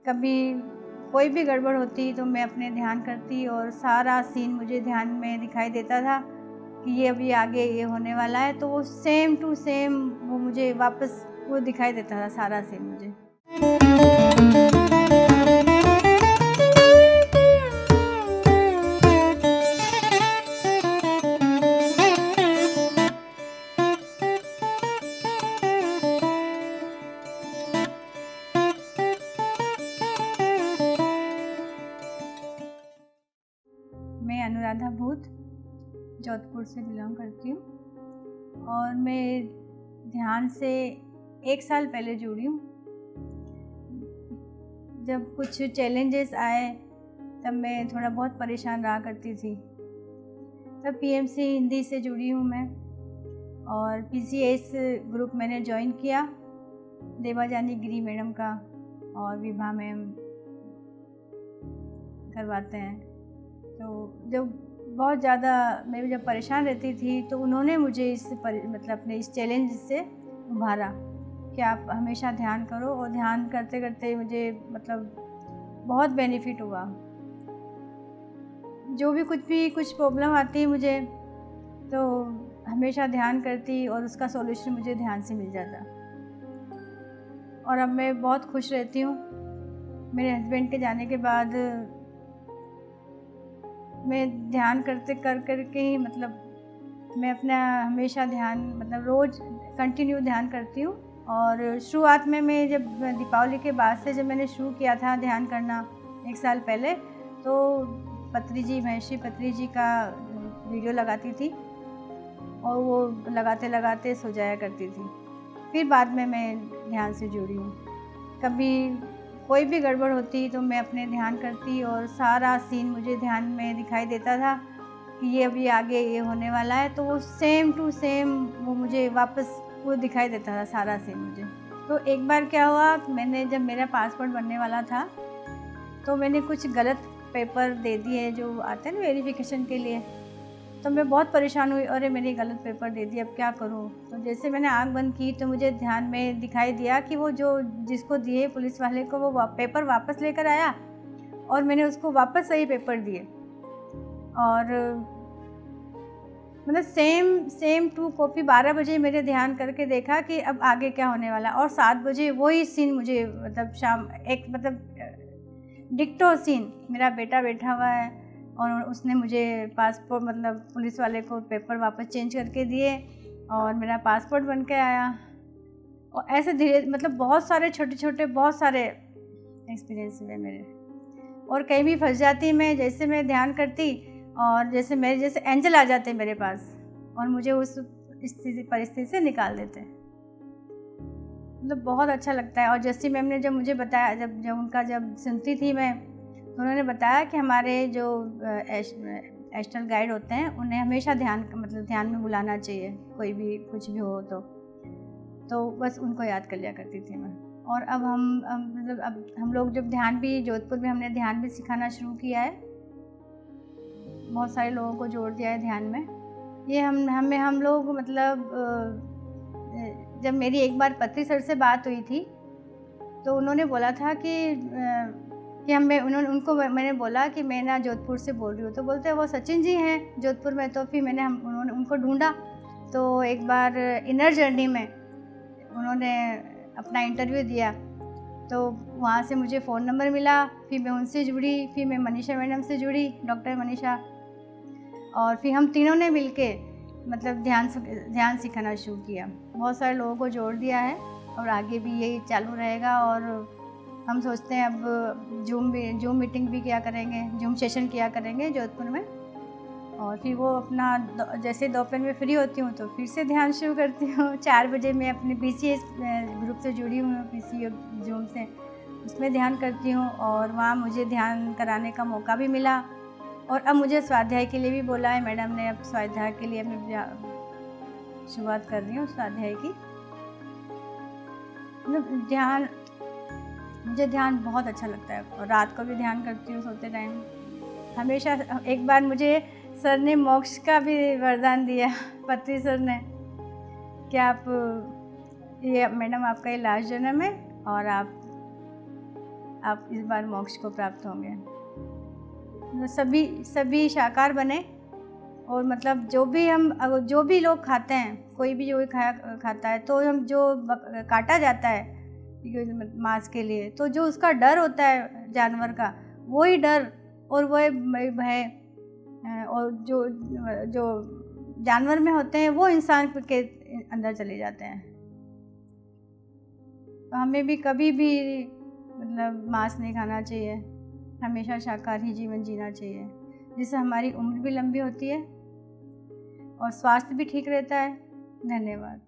कभी कोई भी गड़बड़ होती तो मैं अपने ध्यान करती और सारा सीन मुझे ध्यान में दिखाई देता था कि ये अभी आगे ये होने वाला है, तो वो सेम टू सेम वो मुझे वापस वो दिखाई देता था सारा सीन मुझे। मैं अनुराधा भूत जोधपुर से बिलोंग करती हूँ और मैं ध्यान से 1 साल पहले जुड़ी हूँ। जब कुछ चैलेंजेस आए तब मैं थोड़ा बहुत परेशान रहा करती थी। तब पीएमसी हिंदी से जुड़ी हूँ मैं और पीसीएस ग्रुप मैंने ज्वाइन किया, देवाजानी गिरी मैडम का, और विभा मैम करवाते हैं। तो जब बहुत ज़्यादा मैं जब परेशान रहती थी तो उन्होंने मुझे मतलब अपने इस चैलेंज से उभारा कि आप हमेशा ध्यान करो, और ध्यान करते करते मुझे मतलब बहुत बेनिफिट हुआ। जो भी कुछ प्रॉब्लम आती मुझे तो हमेशा ध्यान करती और उसका सॉल्यूशन मुझे ध्यान से मिल जाता, और अब मैं बहुत खुश रहती हूँ। मेरे हस्बैंड के जाने के बाद मैं ध्यान कर के ही मतलब मैं अपना हमेशा ध्यान मतलब रोज़ कंटिन्यू ध्यान करती हूँ। और शुरुआत में मैं जब दीपावली के बाद से जब मैंने शुरू किया था ध्यान करना 1 साल पहले, तो महर्षि पत्री जी का वीडियो लगाती थी और वो लगाते लगाते सो जाया करती थी। फिर बाद में मैं ध्यान से जुड़ी हूँ। कभी कोई भी गड़बड़ होती तो मैं अपने ध्यान करती और सारा सीन मुझे ध्यान में दिखाई देता था कि ये अभी आगे ये होने वाला है, तो वो सेम टू सेम वो मुझे वापस वो दिखाई देता था सारा सीन मुझे। तो एक बार क्या हुआ, मैंने जब मेरा पासपोर्ट बनने वाला था तो मैंने कुछ गलत पेपर दे दिए जो आते हैं ना वेरिफिकेशन के लिए। तो मैं बहुत परेशान हुई, अरे मैंने गलत पेपर दे दिया, अब क्या करूँ। तो जैसे मैंने आँख बंद की तो मुझे ध्यान में दिखाई दिया कि वो जो जिसको दिए पुलिस वाले को वो पेपर वापस लेकर आया और मैंने उसको वापस सही पेपर दिए, और मतलब सेम टू कॉपी 12 बजे मेरे ध्यान करके देखा कि अब आगे क्या होने वाला, और 7 बजे वही सीन मुझे मतलब शाम एक मतलब डिक्टो सीन, मेरा बेटा बैठा हुआ है और उसने मुझे पासपोर्ट मतलब पुलिस वाले को पेपर वापस चेंज करके दिए और मेरा पासपोर्ट बन के आया। और ऐसे धीरे मतलब बहुत सारे छोटे बहुत सारे एक्सपीरियंस हुए मेरे। और कहीं भी फंस जाती मैं, जैसे मैं ध्यान करती और जैसे मेरे जैसे एंजल आ जाते मेरे पास और मुझे उस परिस्थिति से निकाल देते। मतलब बहुत अच्छा लगता है। और जैसे मैम ने जब मुझे बताया, जब उनका जब सुनती थी मैं, तो उन्होंने बताया कि हमारे जो एस्ट्रल गाइड होते हैं उन्हें हमेशा ध्यान में बुलाना चाहिए, कोई भी कुछ भी हो तो बस उनको याद कर लिया करती थी मैं। और अब मतलब अब हम लोग जब ध्यान भी जोधपुर में हमने ध्यान भी सिखाना शुरू किया है, बहुत सारे लोगों को जोड़ दिया है ध्यान में। ये हम लोग मतलब जब मेरी एक बार पत्री सर से बात हुई थी तो उन्होंने बोला था कि मैंने बोला कि मैं ना जोधपुर से बोल रही हूँ, तो बोलते वो सचिन जी हैं जोधपुर में। तो फिर उन्होंने उनको ढूंढा, तो एक बार इनर जर्नी में उन्होंने अपना इंटरव्यू दिया, तो वहाँ से मुझे फ़ोन नंबर मिला, फिर मैं उनसे जुड़ी, फिर मैं मनीषा मैडम से जुड़ी, डॉक्टर मनीषा, और फिर हम तीनों ने मिलके मतलब ध्यान सिखाना शुरू किया। बहुत सारे लोगों को जोड़ दिया है और आगे भी यही चालू रहेगा। और हम सोचते हैं अब जूम मीटिंग भी किया करेंगे, जूम सेशन किया करेंगे जोधपुर में। और फिर वो अपना जैसे दोपहर में फ्री होती हूँ तो फिर से ध्यान शुरू करती हूँ। 4 बजे मैं अपने पीसीएस ग्रुप से जुड़ी हूँ, पीसी जूम से, उसमें ध्यान करती हूँ और वहाँ मुझे ध्यान कराने का मौका भी मिला। और अब मुझे स्वाध्याय के लिए भी बोला है मैडम ने, अब स्वाध्याय के लिए मैं शुरुआत कर रही हूँ स्वाध्याय की। मतलब मुझे ध्यान बहुत अच्छा लगता है और रात को भी ध्यान करती हूँ सोते टाइम हमेशा। एक बार मुझे सर ने मोक्ष का भी वरदान दिया, पत्री सर ने, कि आप ये मैडम आपका ये लास्ट जन्म है और आप आप इस बार मोक्ष को प्राप्त होंगे। तो सभी शाकाहार बने, और मतलब जो भी लोग खाते हैं, कोई भी जो खाता है, तो हम जो काटा जाता है मांस के लिए, तो जो उसका डर होता है जानवर का, वही डर और वही भय और जो जानवर में होते हैं वो इंसान के अंदर चले जाते हैं। तो हमें भी कभी भी मतलब मांस नहीं खाना चाहिए, हमेशा शाकाहारी जीवन जीना चाहिए, जिससे हमारी उम्र भी लंबी होती है और स्वास्थ्य भी ठीक रहता है। धन्यवाद।